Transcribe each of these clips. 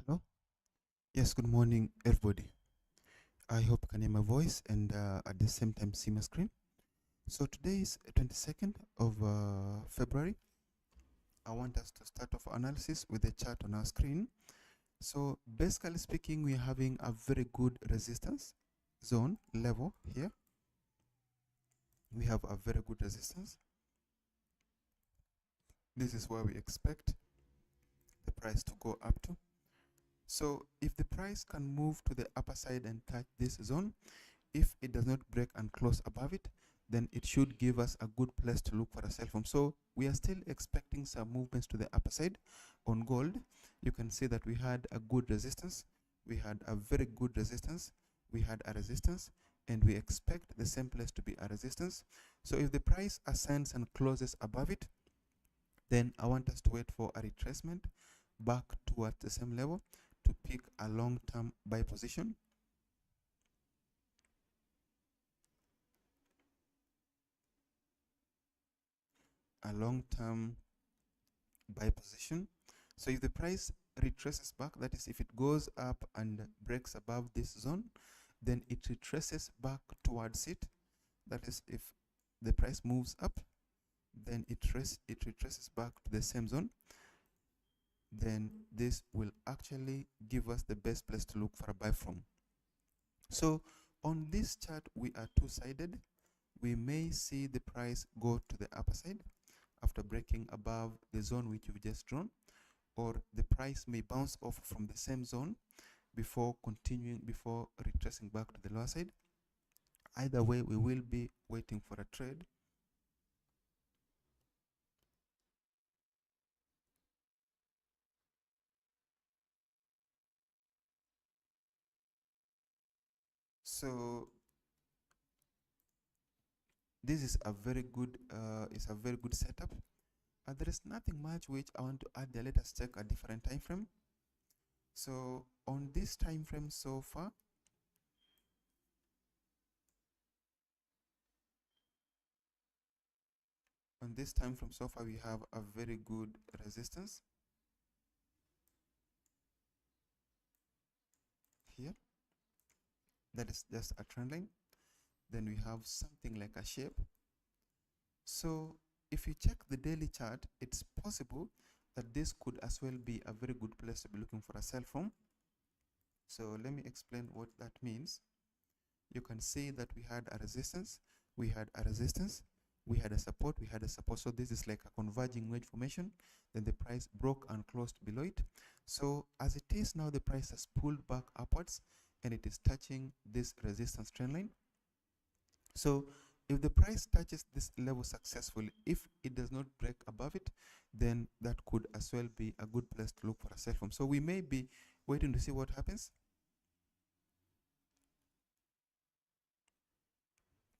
Hello. Yes, good morning, everybody. I hope you can hear my voice and at the same time see my screen. So today is 22nd of February. I want us to start off analysis with the chart on our screen. So basically speaking, we are having a very good resistance zone level here. We have a very good resistance. This is where we expect the price to go up to. So if the price can move to the upper side and touch this zone, if it does not break and close above it, then it should give us a good place to look for a sell from. So we are still expecting some movements to the upper side. On gold, you can see that we had a good resistance. We had a very good resistance. We had a resistance, and we expect the same place to be a resistance. So if the price ascends and closes above it, then I want us to wait for a retracement back towards the same level to pick a long-term buy position. A long-term buy position. So if the price retraces back, that is if it goes up and breaks above this zone, then it retraces back towards it. That is if the price moves up, then it retraces back to the same zone. Then this will actually give us the best place to look for a buy from. So on this chart, we are two-sided. We may see the price go to the upper side after breaking above the zone which we've just drawn, or the price may bounce off from the same zone before retracing back to the lower side. Either way, we will be waiting for a trade. So this is a very good setup. There is nothing much which I want to add there. Let us check a different time frame. So on this time frame so far, we have a very good resistance here. That is just a trend line. Then we have something like a shape. So if you check the daily chart, it's possible that this could as well be a very good place to be looking for a sell from. So let me explain what that means. You can see that we had a resistance, we had a resistance, we had a support, we had a support. So this is like a converging wedge formation. Then the price broke and closed below it. So as it is now, the price has pulled back upwards and it is touching this resistance trend line. So if the price touches this level successfully, if it does not break above it, then that could as well be a good place to look for a sell from. So we may be waiting to see what happens.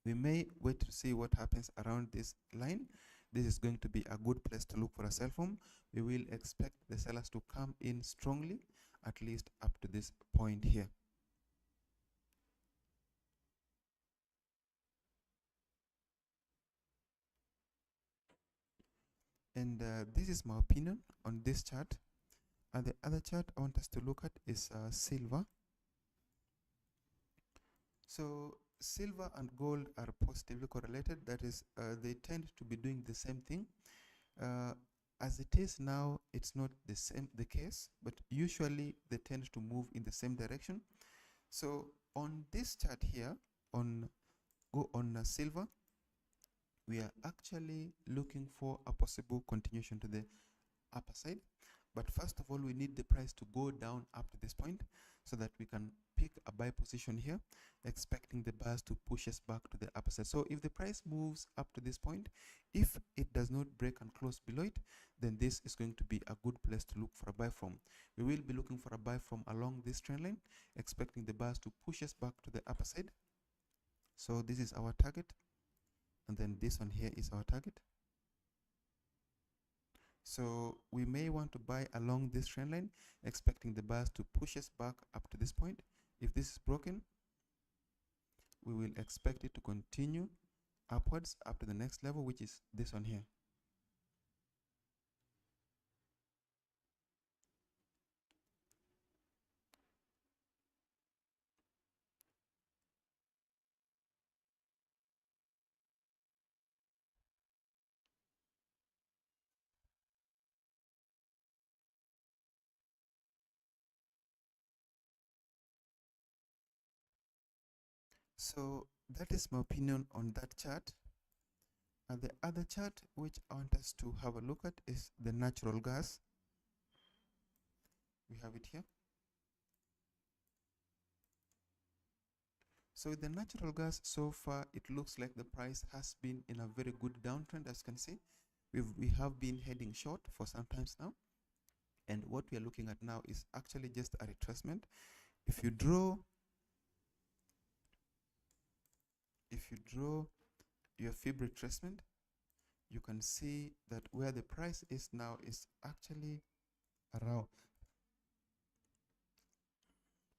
We may wait to see what happens around this line. This is going to be a good place to look for a sell from. We will expect the sellers to come in strongly, at least up to this point here. And this is my opinion on this chart. And the other chart I want us to look at is silver. So silver and gold are positively correlated. That is, they tend to be doing the same thing. As it is now, it's not the case, but usually they tend to move in the same direction. So on this chart here, on silver, we are actually looking for a possible continuation to the upper side. But first of all, we need the price to go down up to this point so that we can pick a buy position here, expecting the buyers to push us back to the upper side. So if the price moves up to this point, if it does not break and close below it, then this is going to be a good place to look for a buy from. We will be looking for a buy from along this trend line, expecting the buyers to push us back to the upper side. So this is our target, and then this one here is our target. So we may want to buy along this trend line, expecting the buyers to push us back up to this point. If this is broken, we will expect it to continue upwards up to the next level, which is this one here. So that is my opinion on that chart. And the other chart which I want us to have a look at is the natural gas. We have it here. So with the natural gas, so far it looks like the price has been in a very good downtrend. As you can see, we have been heading short for some times now, and what we are looking at now is actually just a retracement. If you draw your fib retracement, you can see that where the price is now is actually around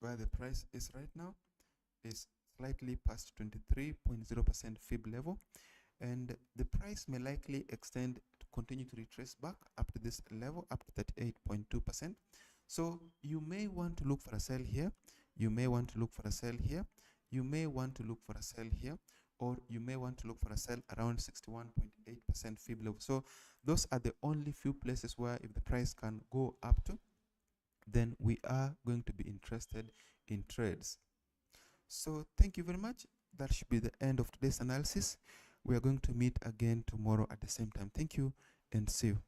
where the price is right now is slightly past 23.0% fib level, and the price may likely extend to continue to retrace back up to this level, up to 38.2%. So you may want to look for a sell here, you may want to look for a sell here, you may want to look for a sell here, or you may want to look for a sell around 61.8% fib level. So those are the only few places where if the price can go up to, then we are going to be interested in trades. So thank you very much. That should be the end of today's analysis. We are going to meet again tomorrow at the same time. Thank you and see you.